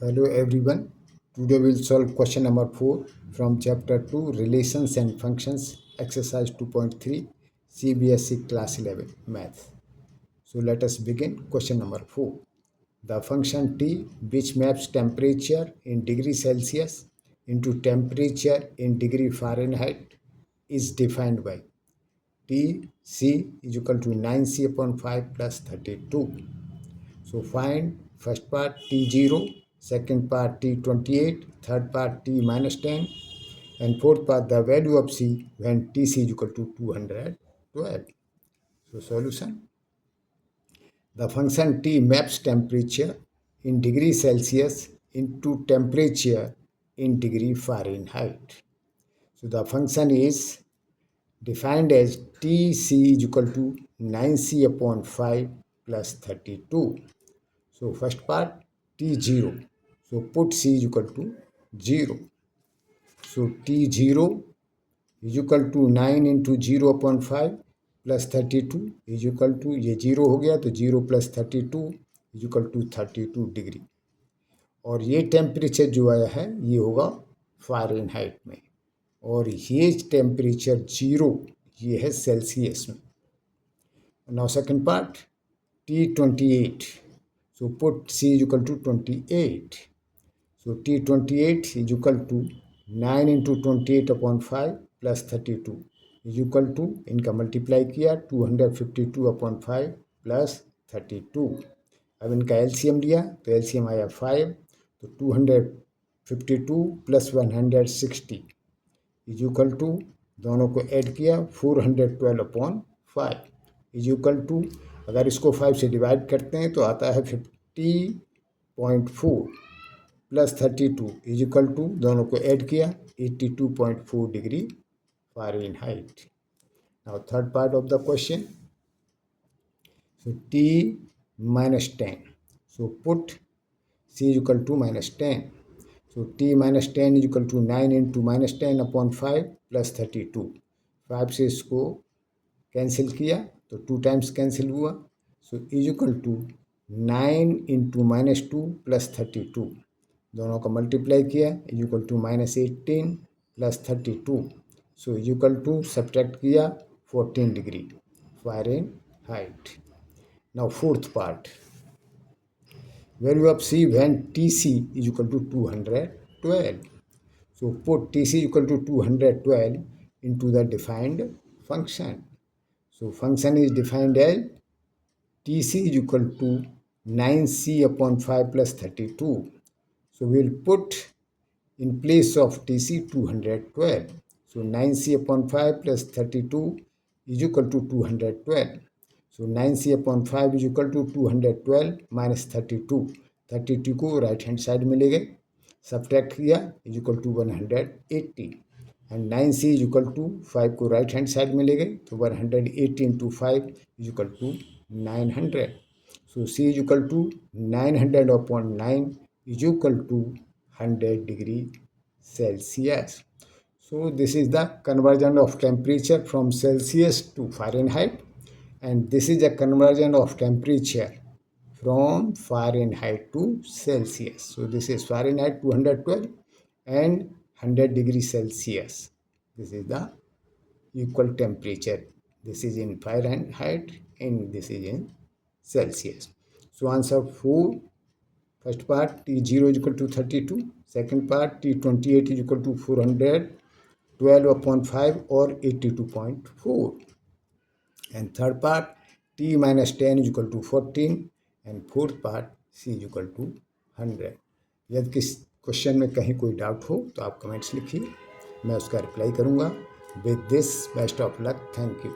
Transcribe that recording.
Hello everyone. Today we'll solve question number 4 from chapter 2 Relations and Functions exercise 2.3 CBSE class 11 math. So let us begin question number 4. The function T which maps temperature in degree Celsius into temperature in degree Fahrenheit is defined by Tc is equal to 9c upon 5 plus 32. So find first part T0, second part T28, third part T minus 10, and fourth part the value of C when Tc is equal to 212. So solution. The function T maps temperature in degree Celsius into temperature in degree Fahrenheit. So the function is defined as Tc is equal to 9c upon 5 plus 32. So first part T0. So put C is equal to 0. So T0 is equal to 9 into 0 upon 5 plus 32 is equal to, ये 0 हो गया तो 0 plus 32 is equal to 32 degree. और ये temperature जो आया है ये होगा फ़ारेनहाइट में, और ये टेम्परेचर 0 ये है सेल्सियस में। Now second part T28. So put C is equal to 28. So T28 is equal to 9 into 28 upon 5 plus 32 is equal to, इनका मल्टीप्लाई किया 252 upon 5 plus 32. अब इनका एलसीएम लिया तो एलसीएम आया 5, तो 252 प्लस 160 इज इक्वल टू, दोनों को ऐड किया 412 अपॉन 5 इज इक्वल टू, अगर इसको 5 से डिवाइड करते हैं तो आता है 50.4 प्लस 32 इज इक्वल टू, दोनों को ऐड किया 82.4 degree Fahrenheit. Now third part of the question. So T minus 10. So put C is equal to minus 10. So T minus 10 is equal to 9 into minus 10 upon 5 plus 32. 5 से इसको cancel किया तो 2 times cancel हुआ. So is equal to 9 into minus 2 plus 32, दोनों का multiply किया is equal to minus 18 plus 32. So is equal to subtract किया 14 degree Fahrenheit. Now fourth part, value of C when Tc is equal to 212. So put Tc is equal to 212 into the defined function. So function is defined as Tc is equal to 9c upon 5 plus 32. So we will put in place of Tc 212. So 9c upon 5 plus 32 is equal to 212. So 9c upon 5 is equal to 212 minus 32. 32 को right hand side में ले गए, subtract किया is equal to 180. And 9c is equal to 5 को right hand side में ले गए तो 180 into 5 is equal to 900. So c is equal to 900 upon 9 is equal to 100 degree Celsius. So this is the conversion of temperature from Celsius to Fahrenheit. And this is a conversion of temperature from Fahrenheit to Celsius. So this is Fahrenheit 212 and 100 degrees Celsius. This is the equal temperature. This is in Fahrenheit and this is in Celsius. So answer 4. First part T0 is equal to 32. Second part T28 is equal to 412 upon 5 or 82.4. And third part T minus 10 is equal to 14 and fourth part C is equal to 100. यदि किस question में कहीं कोई doubt हो तो आप comments लिखिए, मैं उसका रिप्लाई करूँगा. With this best of luck. Thank you.